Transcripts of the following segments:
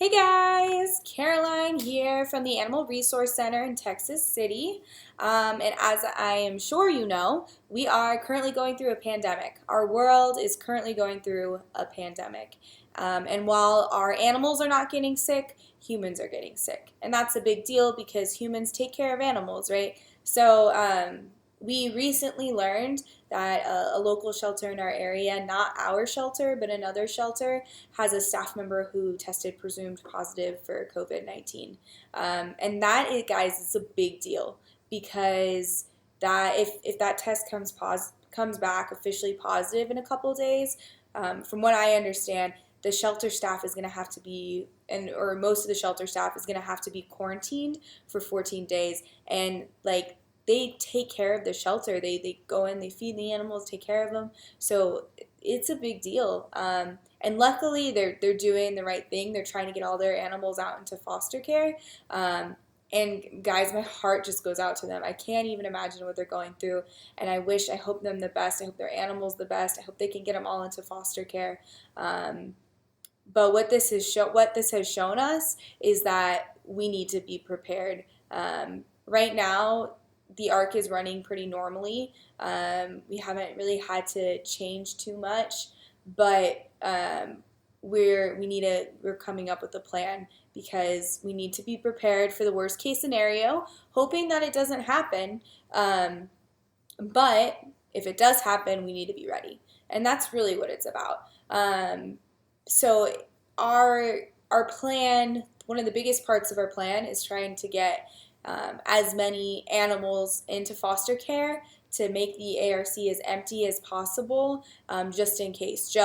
Hey guys, Caroline here from the Animal Resource Center in Texas City. And as I am sure you know, we are currently going through a pandemic. Our world is currently going through a pandemic. And while our animals are not getting sick, humans are getting sick. And that's a big deal because humans take care of animals, right? So we recently learned that a local shelter in our area, not our shelter, but another shelter, has a staff member who tested presumed positive for COVID-19. And that, guys, is a big deal because that if that test comes back officially positive in a couple days, from what I understand, the shelter staff is going to have to be, or most of the shelter staff is going to have to be quarantined for 14 days. And like, they take care of the shelter. They go in, they feed the animals, take care of them. So it's a big deal. And luckily, they're doing the right thing. They're trying to get all their animals out into foster care. Um, and guys, my heart just goes out to them. I can't even imagine what they're going through. And I hope them the best. I hope their animals the best. I hope they can get them all into foster care. But what this has shown us is that we need to be prepared. Right now, the ARC is running pretty normally. We haven't really had to change too much, but we're coming up with a plan because we need to be prepared for the worst case scenario, hoping that it doesn't happen. But if it does happen, we need to be ready, and that's really what it's about. So our plan, one of the biggest parts of our plan, is trying to get as many animals into foster care to make the ARC as empty as possible, just in case,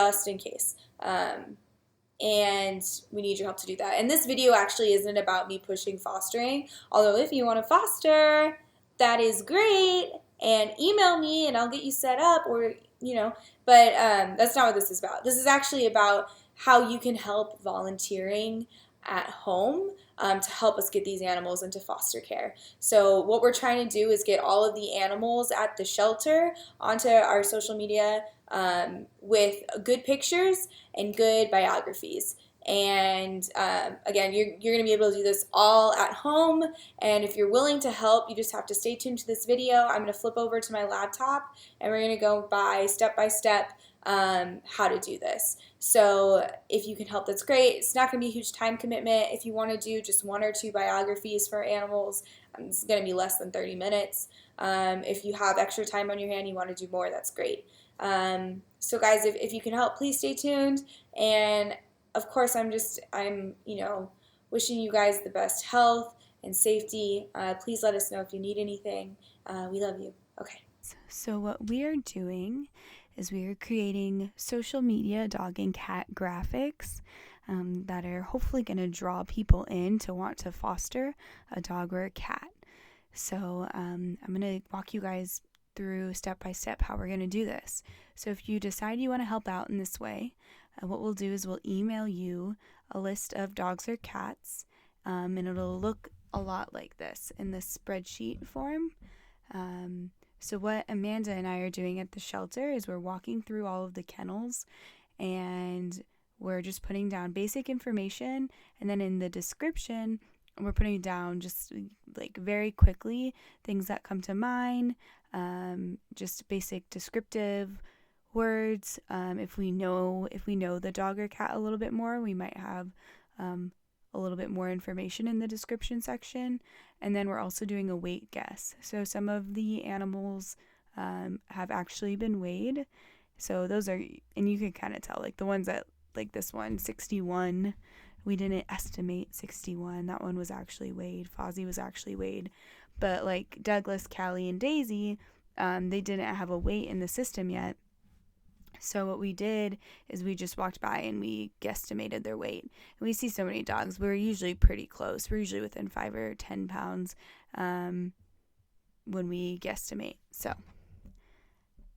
and we need your help to do that. And this video actually isn't about me pushing fostering, although if you want to foster, that is great. And email me and I'll get you set up, or but that's not what this is about. This is actually about how you can help volunteering at home to help us get these animals into foster care. So what we're trying to do is get all of the animals at the shelter onto our social media with good pictures and good biographies. And again, you're going to be able to do this all at home. And if you're willing to help, you just have to stay tuned to this video. I'm going to flip over to my laptop and we're going to go by step how to do this. So if you can help, that's great. It's not going to be a huge time commitment. If you want to do just one or two biographies for animals, it's going to be less than 30 minutes. If you have extra time on your hand, you want to do more, that's great. So guys, if you can help, please stay tuned. And of course, I'm wishing you guys the best health and safety. Please let us know if you need anything. We love you. Okay. So what we are doing is we are creating social media dog and cat graphics that are hopefully going to draw people in to want to foster a dog or a cat. So I'm going to walk you guys through step by step how we're going to do this. So if you decide you want to help out in this way, what we'll do is we'll email you a list of dogs or cats, and it'll look a lot like this in this spreadsheet form. So what Amanda and I are doing at the shelter is we're walking through all of the kennels and we're just putting down basic information, and then in the description we're putting down just like very quickly things that come to mind, just basic descriptive words. If we know the dog or cat a little bit more, we might have a little bit more information in the description section. And then we're also doing a weight guess. So some of the animals have actually been weighed. So those are, and you can kind of tell, like the ones that, like this one, 61, we didn't estimate 61. That one was actually weighed. Fozzie was actually weighed. But like Douglas, Callie, and Daisy, they didn't have a weight in the system yet. So what we did is we just walked by and we guesstimated their weight. And we see so many dogs. We're usually pretty close. We're usually within 5 or 10 pounds when we guesstimate. So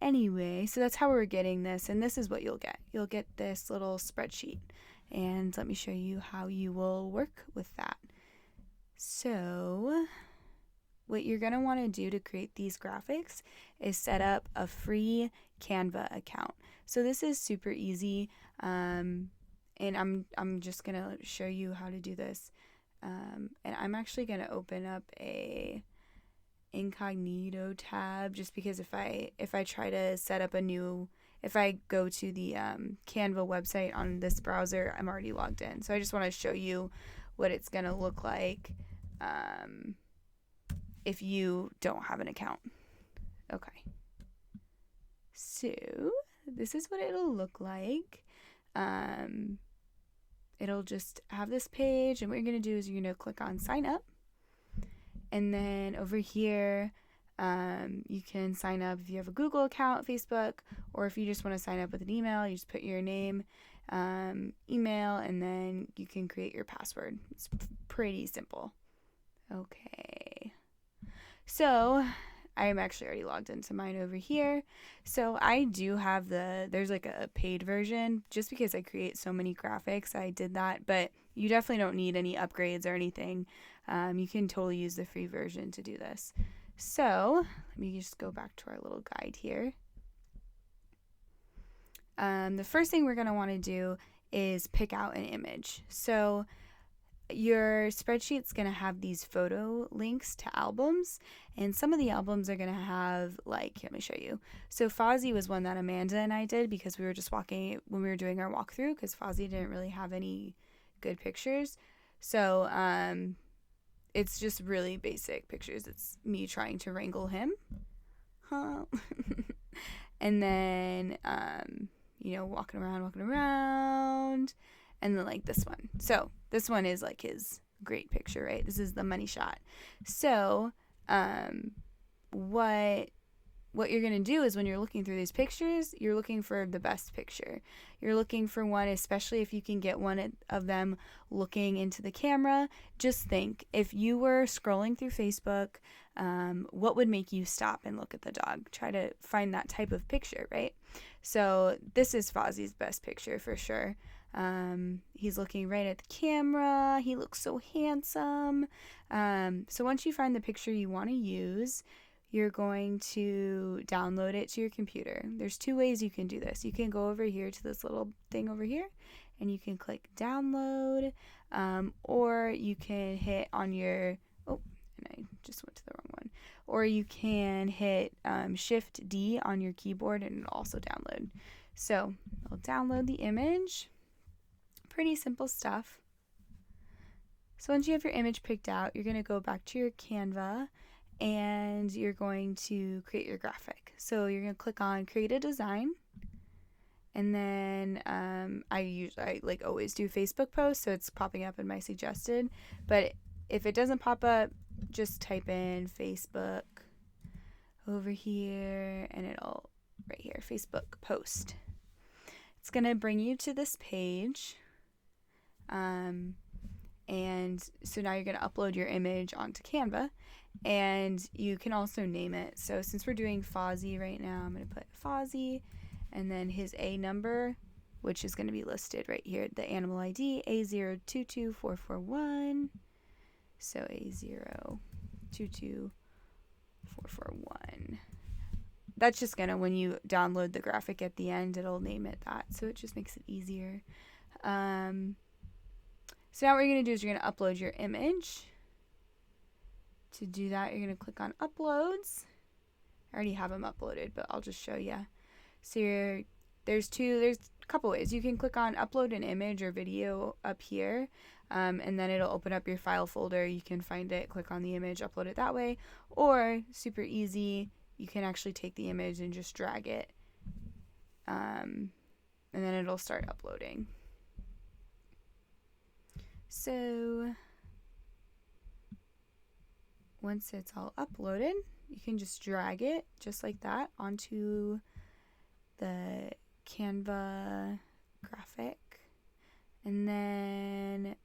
anyway, so that's how we're getting this. And this is what you'll get. You'll get this little spreadsheet. And let me show you how you will work with that. So what you're going to want to do to create these graphics is set up a free Canva account. So this is super easy, and and I'm just gonna show you how to do this. And I'm actually gonna open up a incognito tab, just because if I try to set up a new, if I go to the Canva website on this browser, I'm already logged in. So I just want to show you what it's gonna look like if you don't have an account. Okay, so this is what it'll look like. It'll just have this page, and what you're gonna do is you're gonna click on sign up, and then over here you can sign up if you have a Google account, Facebook, or if you just want to sign up with an email. You just put your name, email, and then you can create your password. It's pretty simple. Okay, so I'm actually already logged into mine over here. So I do have there's like a paid version, just because I create so many graphics. I did that, but you definitely don't need any upgrades or anything. You can totally use the free version to do this. So let me just go back to our little guide here. The first thing we're going to want to do is pick out an image. So your spreadsheet's going to have these photo links to albums, and some of the albums are going to have, like, let me show you. So Fozzie was one that Amanda and I did, because we were just walking when we were doing our walkthrough, because Fozzie didn't really have any good pictures. So it's just really basic pictures. It's me trying to wrangle him, and then walking around, and then like this one. So this one is like his great picture, right? This is the money shot. So what you're going to do is, when you're looking through these pictures, you're looking for the best picture. You're looking for one, especially if you can get one of them looking into the camera. Just think, if you were scrolling through Facebook, what would make you stop and look at the dog? Try to find that type of picture, right? So this is Fozzie's best picture for sure. He's looking right at the camera. He looks so handsome. So once you find the picture you want to use, you're going to download it to your computer. There's two ways you can do this. You can go over here to this little thing over here, and you can click download, or you can hit on your, and I just went to the wrong one, or you can hit Shift D on your keyboard, and it'll also download. So I'll download the image. Pretty simple stuff. So once you have your image picked out, you're going to go back to your Canva, and you're going to create your graphic. So you're going to click on create a design, and then I like always do Facebook posts, so it's popping up in my suggested. But if it doesn't pop up, just type in Facebook over here, and it'll right here, Facebook post. It's going to bring you to this page. And so now you're going to upload your image onto Canva, and you can also name it. So since we're doing Fozzie right now, I'm going to put Fozzie, and then his A number, which is going to be listed right here, the animal ID, A022441. So A022441. That's just going to, when you download the graphic at the end, it'll name it that. So it just makes it easier. So now what you're going to do is you're going to upload your image. To do that, you're going to click on uploads. I already have them uploaded, but I'll just show you. So there's a couple ways. You can click on upload an image or video up here, and then it'll open up your file folder. You can find it, click on the image, upload it that way. Or, super easy, you can actually take the image and just drag it, and then it'll start uploading. So once it's all uploaded, you can just drag it just like that onto the Canva graphic, and then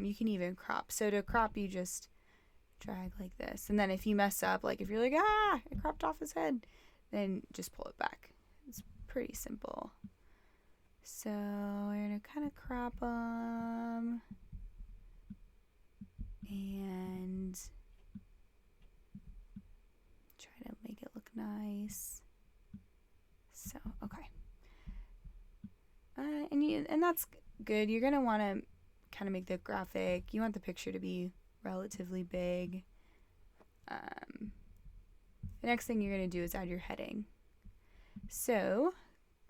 you can even crop. So to crop, you just drag like this, and then if you mess up, like if you're like, I cropped off his head, then just pull it back. It's pretty simple. So we're going to kind of crop them, and try to make it look nice. So, okay. And and that's good. You're going to want to kind of make the graphic, you want the picture to be relatively big. The next thing you're going to do is add your heading. So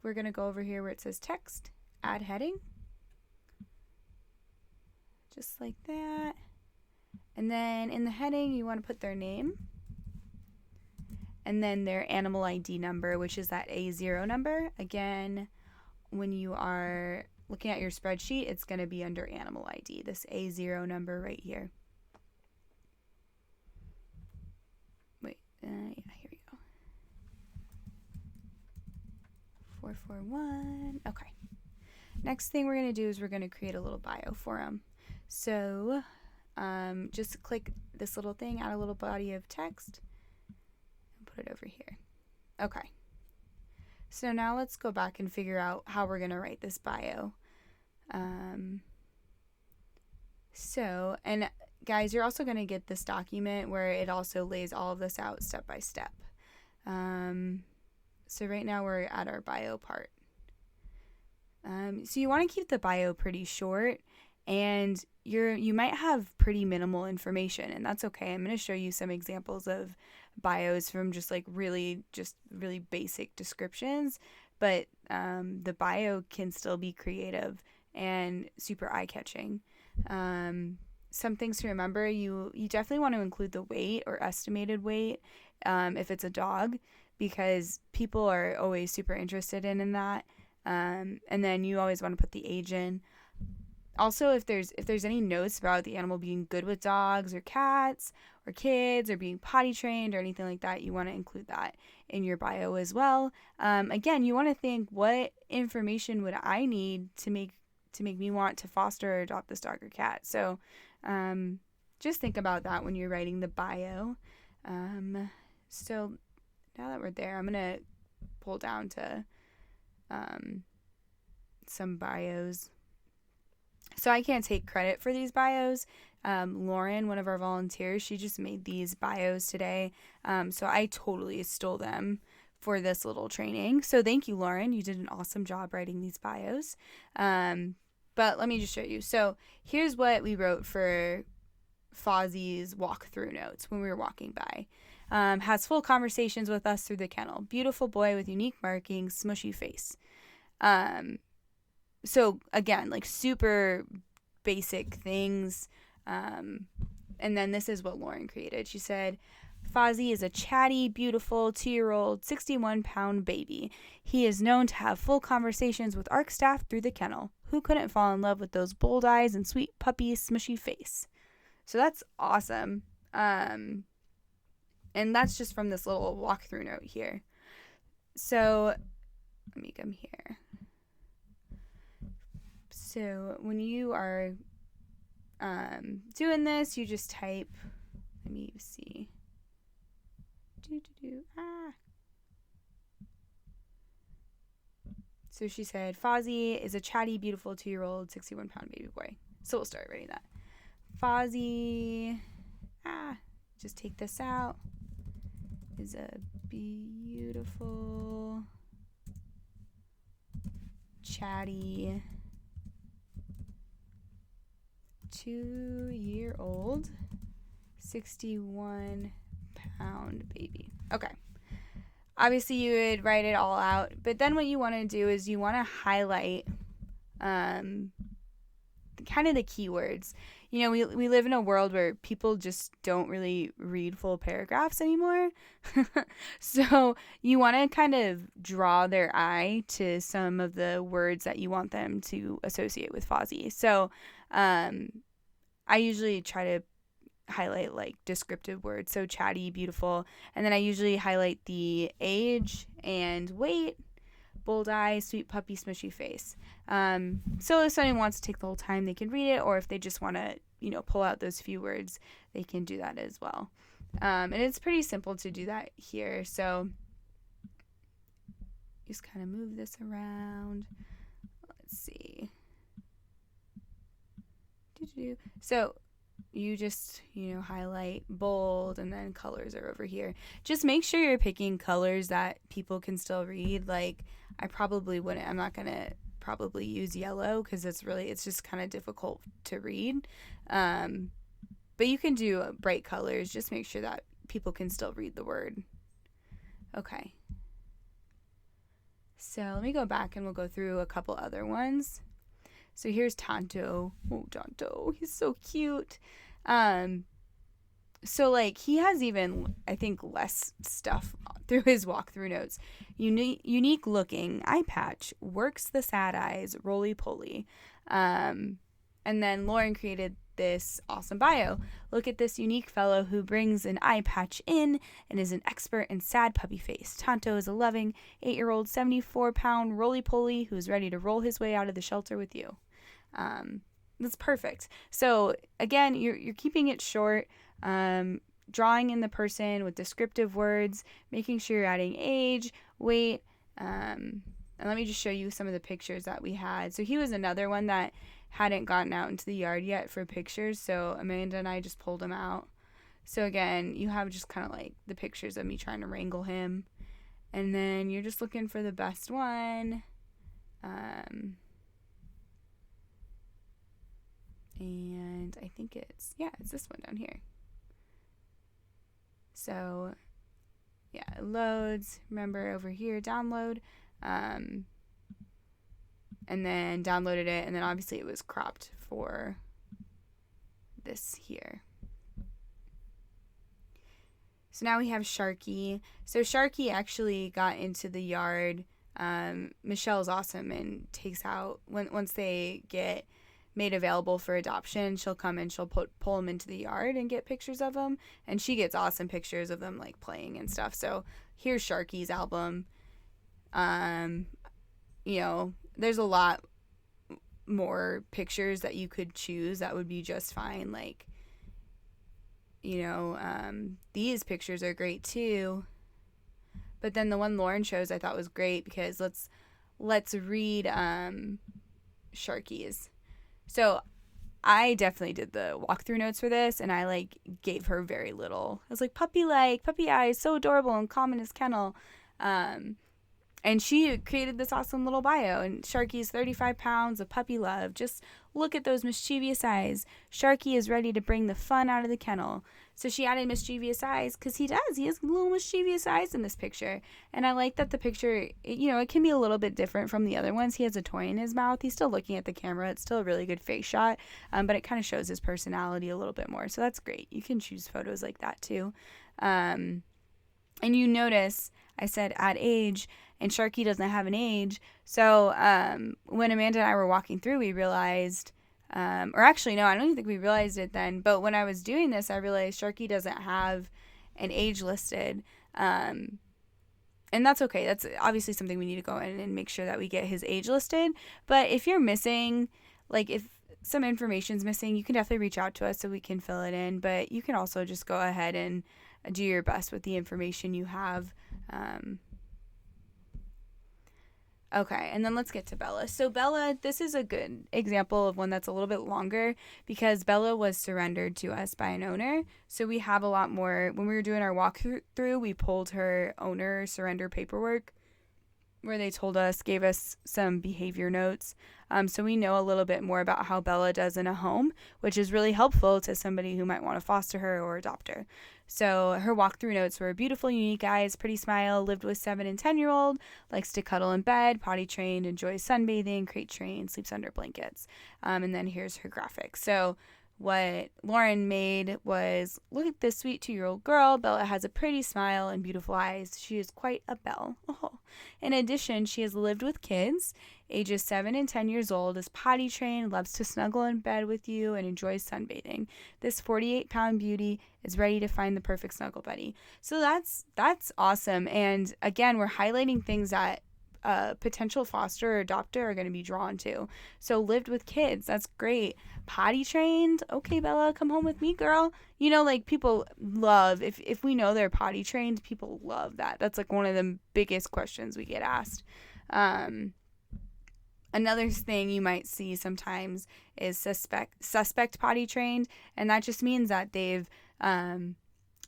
we're going to go over here where it says text, add heading, just like that. And then in the heading, you want to put their name and then their animal ID number, which is that A0 number. Again, when you are looking at your spreadsheet, it's going to be under animal ID, this A0 number right here. Yeah, here we go. 441. Okay. Next thing we're going to do is we're going to create a little bio for them. So just click this little thing, add a little body of text, and put it over here. Okay. So now let's go back and figure out how we're going to write this bio. And guys, you're also going to get this document where it also lays all of this out step by step. So right now we're at our bio part. So you want to keep the bio pretty short, and you might have pretty minimal information, and that's okay. I'm going to show you some examples of bios from just really basic descriptions, but the bio can still be creative and super eye-catching. Some things to remember, you definitely want to include the weight or estimated weight if it's a dog, because people are always super interested in that. And then you always want to put the age in. Also, if there's any notes about the animal being good with dogs or cats or kids or being potty trained or anything like that, you want to include that in your bio as well. Again, you want to think, what information would I need to make me want to foster or adopt this dog or cat? So just think about that when you're writing the bio. So now that we're there, I'm going to pull down to some bios. So I can't take credit for these bios. Lauren, one of our volunteers, she just made these bios today. So I totally stole them for this little training. So thank you, Lauren. You did an awesome job writing these bios. But let me just show you. So here's what we wrote for Fozzie's walkthrough notes when we were walking by. Has full conversations with us through the kennel. Beautiful boy with unique markings, smushy face. So again, super basic things. And then this is what Lauren created. She said, Fozzie is a chatty, beautiful 2-year-old, 61-pound baby. He is known to have full conversations with ARC staff through the kennel. Who couldn't fall in love with those bold eyes and sweet puppy smushy face? So that's awesome. And that's just from this little walkthrough note here. So let me come here. So when you are doing this, you just type, let me see. So she said, Fozzie is a chatty, beautiful 2-year-old, 61-pound baby boy. So we'll start writing that. Fozzie, just take this out, is a beautiful, chatty, 2-year-old, 61-pound baby. Okay. Obviously, you would write it all out, but then what you want to do is you want to highlight kind of the keywords. You know, we live in a world where people just don't really read full paragraphs anymore. So you want to kind of draw their eye to some of the words that you want them to associate with Fozzie. So I usually try to highlight descriptive words, so chatty, beautiful, and then I usually highlight the age and weight, bold eyes, sweet puppy, smushy face. So if someone wants to take the whole time, they can read it, or if they just want to, pull out those few words, they can do that as well. And it's pretty simple to do that here. So just kind of move this around. Let's see. So you just, highlight bold, and then colors are over here. Just make sure you're picking colors that people can still read. I probably wouldn't. I'm not going to probably use yellow because it's just kind of difficult to read. But you can do bright colors. Just make sure that people can still read the word. Okay. So let me go back and we'll go through a couple other ones. So here's Tonto. Oh, Tonto. He's so cute. So like he has even, I think, less stuff through his walkthrough notes. Unique looking eye patch, works the sad eyes, roly poly. And then Lauren created this awesome bio. Look at this unique fellow who brings an eye patch in and is an expert in sad puppy face. Tonto is a loving 8-year-old 74-pound roly poly who is ready to roll his way out of the shelter with you. That's perfect. So again, you're keeping it short, drawing in the person with descriptive words, making sure you're adding age, weight, and let me just show you some of the pictures that we had. So he was another one that hadn't gotten out into the yard yet for pictures, so Amanda and I just pulled him out. So again, you have just kind of like the pictures of me trying to wrangle him, and then you're just looking for the best one. And I think it's this one down here. So yeah, it loads. Remember over here, download. And then downloaded it, and then obviously it was cropped for this here. So now we have Sharky. So Sharky actually got into the yard. Michelle's awesome and takes out, once they get made available for adoption, she'll come and she'll pull them into the yard and get pictures of them, and she gets awesome pictures of them like playing and stuff. So here's Sharky's album. There's a lot more pictures that you could choose that would be just fine. Like, these pictures are great too. But then the one Lauren chose I thought was great because let's read Sharky's. So I definitely did the walkthrough notes for this, and I gave her very little. I was like, puppy eyes, so adorable and calm in his kennel. And she created this awesome little bio. And Sharky's 35 pounds of puppy love. Just look at those mischievous eyes. Sharky is ready to bring the fun out of the kennel. So she added mischievous eyes because he does. He has little mischievous eyes in this picture. And I like that the picture, it can be a little bit different from the other ones. He has a toy in his mouth. He's still looking at the camera. It's still a really good face shot. But it kind of shows his personality a little bit more. So that's great. You can choose photos like that too. And you notice I said add age, and Sharky doesn't have an age. So when Amanda and I were walking through, we realized, or actually, no, I don't even think we realized it then. But when I was doing this, I realized Sharky doesn't have an age listed. And that's okay. That's obviously something we need to go in and make sure that we get his age listed. But if you're missing, if some information's missing, you can definitely reach out to us so we can fill it in. But you can also just go ahead and do your best with the information you have. Okay, and then let's get to Bella. So Bella, this is a good example of one that's a little bit longer because Bella was surrendered to us by an owner. So we have a lot more. When we were doing our walkthrough, we pulled her owner surrender paperwork where they gave us some behavior notes. So we know a little bit more about how Bella does in a home, which is really helpful to somebody who might want to foster her or adopt her. So her walkthrough notes were beautiful, unique eyes, pretty smile, lived with 7 and 10-year-old, likes to cuddle in bed, potty trained, enjoys sunbathing, crate trained, sleeps under blankets. And then here's her graphic. So what Lauren made was, look at this sweet 2-year-old girl. Bella has a pretty smile and beautiful eyes. She is quite a belle. Oh. In addition, she has lived with kids, ages 7 and 10 years old, is potty trained, loves to snuggle in bed with you, and enjoys sunbathing. This 48-pound beauty is ready to find the perfect snuggle buddy. So that's awesome. And again, we're highlighting things that potential foster or adopter are going to be drawn to. So lived with kids, that's great. Potty trained, okay, Bella, come home with me, girl. People love, if we know they're potty trained, people love that. That's one of the biggest questions we get asked. Another thing you might see sometimes is suspect potty trained, and that just means that they've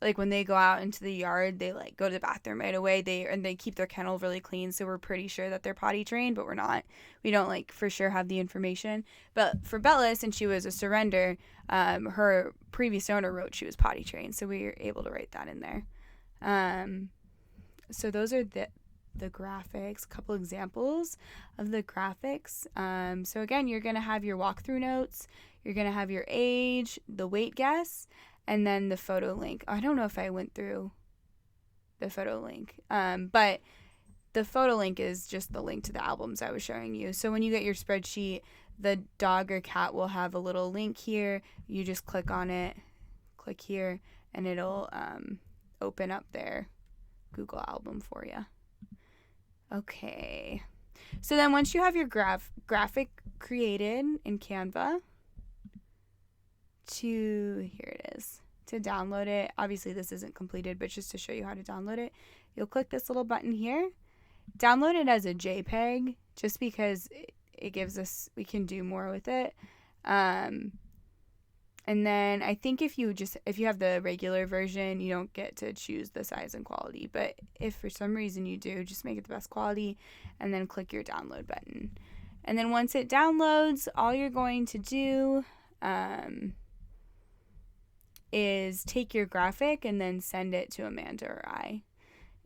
like when they go out into the yard, they like go to the bathroom right away. They keep their kennel really clean, so we're pretty sure that they're potty trained, but we're not. We don't like for sure have the information. But for Bella, since she was a surrender, her previous owner wrote she was potty trained, so we were able to write that in there. So those are the graphics, a couple examples of the graphics. So again, you're going to have your walkthrough notes, you're going to have your age, the weight guess, and then the photo link. I don't know if I went through the photo link, but the photo link is just the link to the albums I was showing you. So when you get your spreadsheet, the dog or cat will have a little link here. You just click on it, click here, and it'll open up their Google album for you. Okay. So then once you have your graphic created in Canva, here it is, to download it. Obviously this isn't completed, but just to show you how to download it, you'll click this little button here. Download it as a JPEG just because it gives us, we can do more with it. And then I think if you have the regular version, you don't get to choose the size and quality. But if for some reason you do, just make it the best quality and then click your download button. And then once it downloads, all you're going to do is take your graphic and then send it to Amanda or I.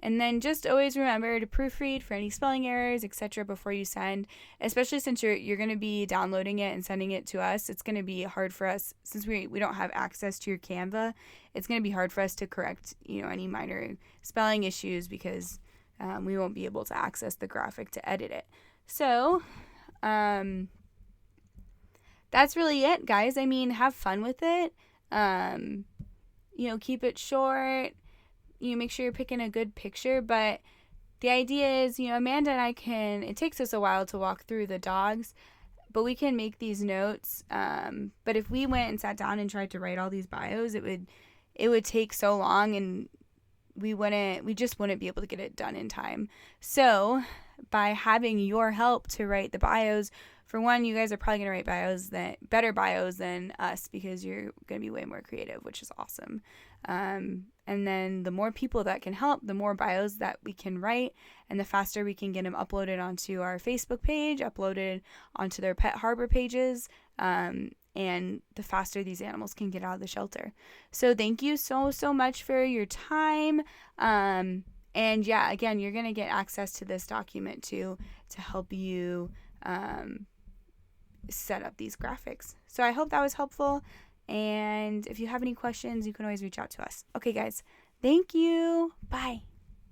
And then just always remember to proofread for any spelling errors, etc. before you send, especially since you're going to be downloading it and sending it to us. It's going to be hard for us, since we don't have access to your Canva, it's going to be hard for us to correct, any minor spelling issues because we won't be able to access the graphic to edit it. So that's really it, guys. I mean, have fun with it. Keep it short. Make sure you're picking a good picture, but the idea is, Amanda and I it takes us a while to walk through the dogs, but we can make these notes. But if we went and sat down and tried to write all these bios, it would take so long and we just wouldn't be able to get it done in time. So by having your help to write the bios, for one, you guys are probably going to write better bios than us because you're going to be way more creative, which is awesome. And then the more people that can help, the more bios that we can write, and the faster we can get them uploaded onto our Facebook page, uploaded onto their Pet Harbor pages, and the faster these animals can get out of the shelter. So thank you so much for your time. And yeah, again, you're going to get access to this document too to help you set up these graphics. So I hope that was helpful. And if you have any questions, you can always reach out to us. Okay, guys. Thank you. Bye.